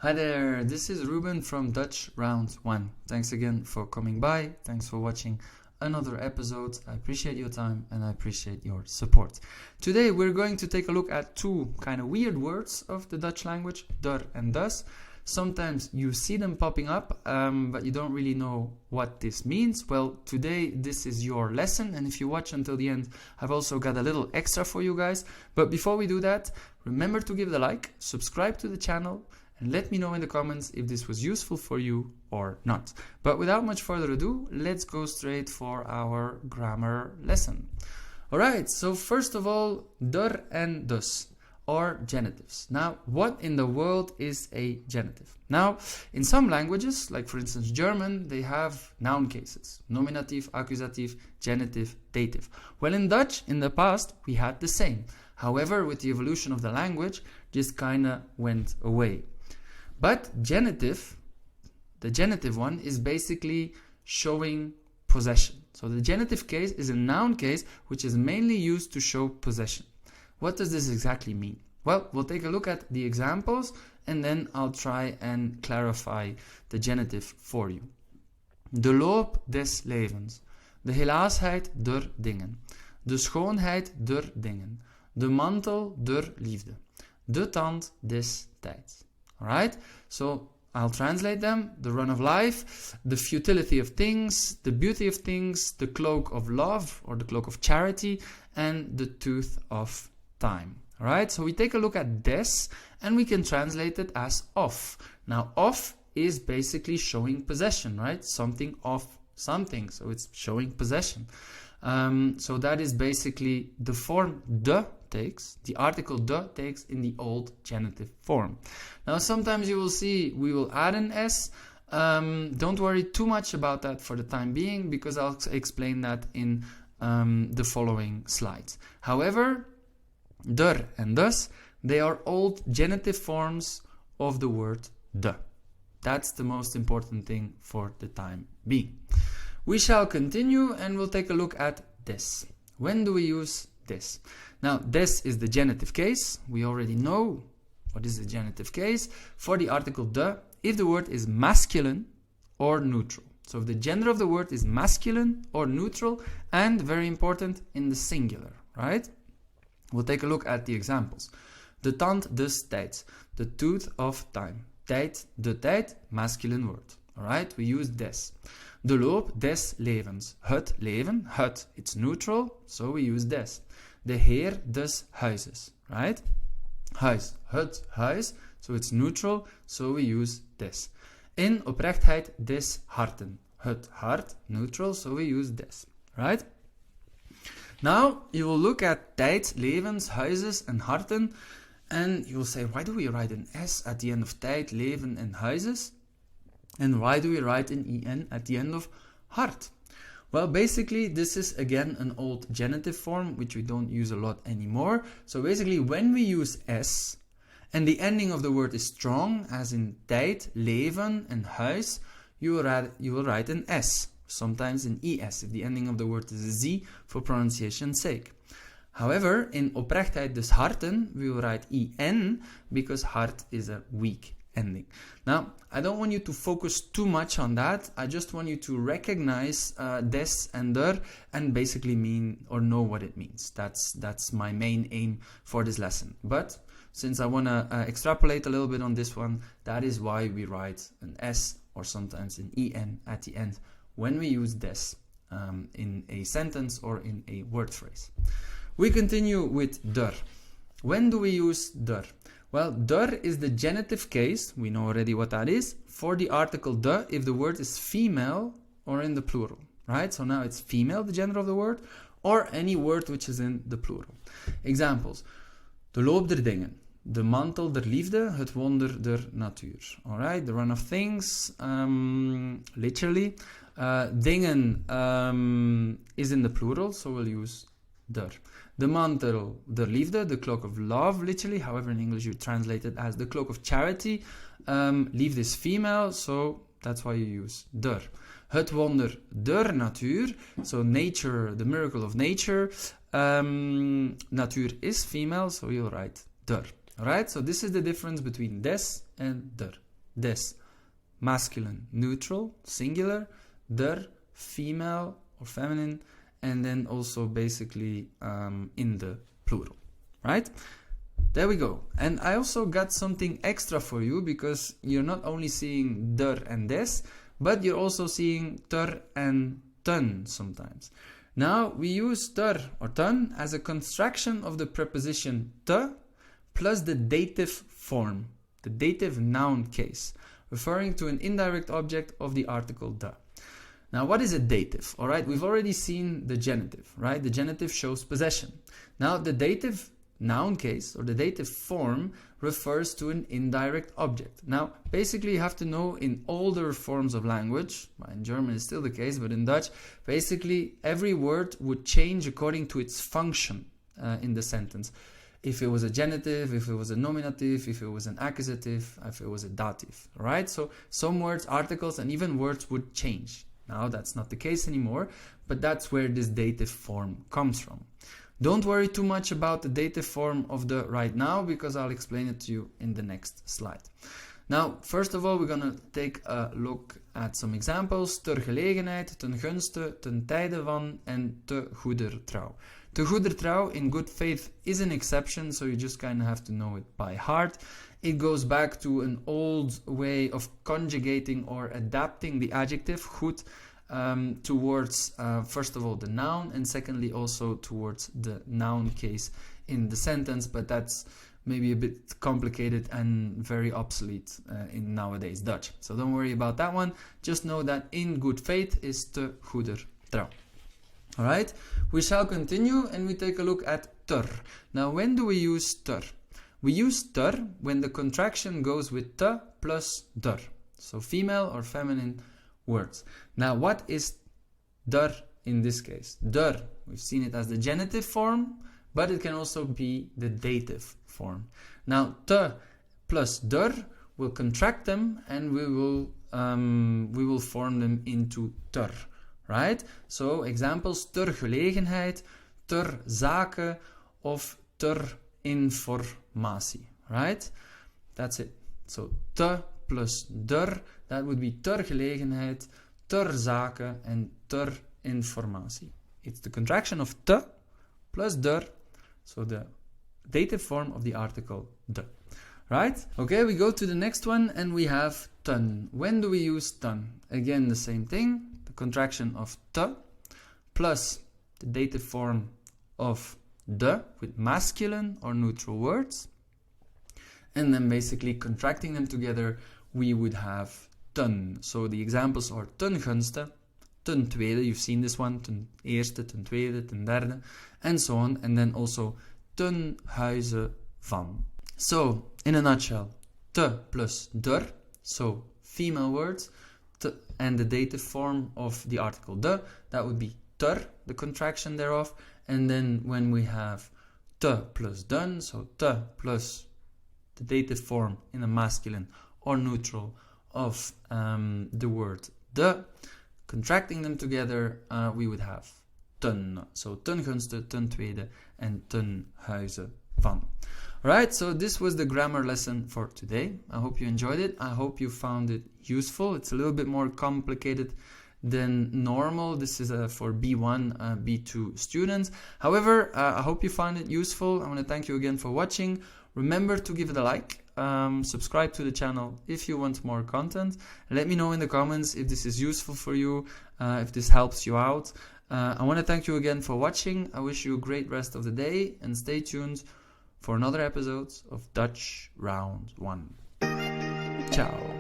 Hi there, this is Ruben from Dutch Round 1. Thanks again for coming by. Thanks for watching another episode. I appreciate your time and I appreciate your support. Today we're going to take a look at two kind of weird words of the Dutch language, der and das. Sometimes you see them popping up, but you don't really know what this means. Well, today this is your lesson, and if you watch until the end, I've also got a little extra for you guys. But before we do that, remember to give the like, subscribe to the channel, and let me know in the comments if this was useful for you or not. But without much further ado, let's go straight for our grammar lesson. Alright, so first of all, der and dus, or genitives. Now, what in the world is a genitive? Now, in some languages, like for instance German, they have noun cases. Nominative, accusative, genitive, dative. Well, in Dutch, in the past, we had the same. However, with the evolution of the language, this kinda went away. But genitive, the genitive one, is basically showing possession. So the genitive case is a noun case which is mainly used to show possession. What does this exactly mean? Well, we'll take a look at the examples and then I'll try and clarify the genitive for you. De loop des levens. De helaasheid der dingen. De schoonheid der dingen. De mantel der liefde. De tand des tijds. Alright, so I'll translate them. The run of life, the futility of things, the beauty of things, the cloak of love or the cloak of charity, and the tooth of time. Alright, so we take a look at des and we can translate it as of. Now, of is basically showing possession, right? Something of something, so it's showing possession. So that is basically the form de takes, the article de takes in the old genitive form. Now sometimes you will see we will add an s. Don't worry too much about that for the time being because I'll explain that in the following slides. However, der and dus, they are old genitive forms of the word de. That's the most important thing for the time being. We shall continue and we'll take a look at des. When do we use des? Now, des is the genitive case. We already know what is the genitive case. For the article de, if the word is masculine or neutral. So if the gender of the word is masculine or neutral, and very important, in the singular, right? We'll take a look at the examples. De tand des tijds, the tooth of time. Tijd, de tijd, masculine word. Alright, we use des. De loop des levens, het leven, het, it's neutral, so we use des. De heer des huizes, right? Huis, het huis, so it's neutral, so we use des. In oprechtheid des harten, het hart, neutral, so we use des, right? Now, you will look at tijd, levens, huizes, and harten, and you will say, why do we write an S at the end of tijd, leven, and huizes? And why do we write an en at the end of hart? Well, basically, this is again an old genitive form, which we don't use a lot anymore. So basically, when we use s, and the ending of the word is strong, as in tijd, leven, and huis, you will write an s, sometimes an es, if the ending of the word is a z, for pronunciation's sake. However, in oprechtheid des harten, we will write en, because hart is a weak ending. Now, I don't want you to focus too much on that. I just want you to recognize des and der and basically mean or know what it means. That's my main aim for this lesson. But since I want to extrapolate a little bit on this one, that is why we write an s or sometimes an en at the end when we use des in a sentence or in a word phrase. We continue with der. When do we use der? Well, der is the genitive case, we know already what that is, for the article de if the word is female or in the plural, right? So now it's female, the gender of the word, or any word which is in the plural. Examples. De loop der dingen, de mantel der liefde, het wonder der natuur. Alright, the run of things, literally. Dingen is in the plural, so we'll use der. De mantel der liefde, the cloak of love, literally. However, in English you translate it as the cloak of charity. Liefde is female, so that's why you use der. Het wonder der natuur, so nature, the miracle of nature. Natuur is female, so you'll write der. Alright, so this is the difference between des and der. des, masculine, neutral, singular, der, female or feminine, and then also basically in the plural, right? There we go. And I also got something extra for you, because you're not only seeing der and des, but you're also seeing ter and ten sometimes. Now we use ter or ten as a contraction of the preposition te plus the dative form, the dative noun case, referring to an indirect object of the article de. Now, what is a dative? All right, we've already seen the genitive, right? The genitive shows possession. Now, the dative noun case or the dative form refers to an indirect object. Now, basically, you have to know in older forms of language, in German it's still the case, but in Dutch, basically every word would change according to its function in the sentence. If it was a genitive, if it was a nominative, if it was an accusative, if it was a dative, right? So some words, articles, and even words would change. Now that's not the case anymore, but that's where this dative form comes from. Don't worry too much about the dative form of the right now, because I'll explain it to you in the next slide. Now, first of all, we're going to take a look at some examples. Ter gelegenheid, ten gunste, ten tijde van, en te goeder trouw. Te goeder trouw, in good faith, is an exception, so you just kind of have to know it by heart. It goes back to an old way of conjugating or adapting the adjective, goed, towards, first of all, the noun, and secondly, also towards the noun case in the sentence, but that's maybe a bit complicated and very obsolete in nowadays Dutch. So don't worry about that one. Just know that in good faith is te goeder trouw. Alright, we shall continue and we take a look at ter. Now, when do we use ter? We use ter when the contraction goes with te plus der. So female or feminine words. Now, what is der in this case? Der, we've seen it as the genitive form, but it can also be the dative form. Now, te plus der will contract them, and we will form them into ter, right? So examples: ter gelegenheid, ter zake, of ter informatie, right? That's it. So te plus der, that would be ter gelegenheid, ter zake, and ter informatie. It's the contraction of te plus der, so the dative form of the article de. Right? Okay, we go to the next one and we have ten. When do we use ten? Again, the same thing, the contraction of te plus the dative form of de with masculine or neutral words. And then basically contracting them together, we would have ten. So the examples are ten gunste, ten tweede, you've seen this one, ten eerste, ten tweede, ten derde, and so on. And then also ten huize van. So, in a nutshell, te plus der, so female words, te, and the dative form of the article de, that would be ter, the contraction thereof. And then when we have te plus den, so te plus the dative form in a masculine or neutral of the word de, contracting them together, we would have ten. So ten gunste, ten tweede, and ten huize van. Alright, so this was the grammar lesson for today. I hope you enjoyed it. I hope you found it useful. It's a little bit more complicated than normal. This is for B1, B2 students. However, I hope you found it useful. I want to thank you again for watching. Remember to give it a like. Subscribe to the channel if you want more content. Let me know in the comments if this is useful for you, if this helps you out. I want to thank you again for watching. I wish you a great rest of the day, and stay tuned for another episode of Dutch Round 1. Ciao.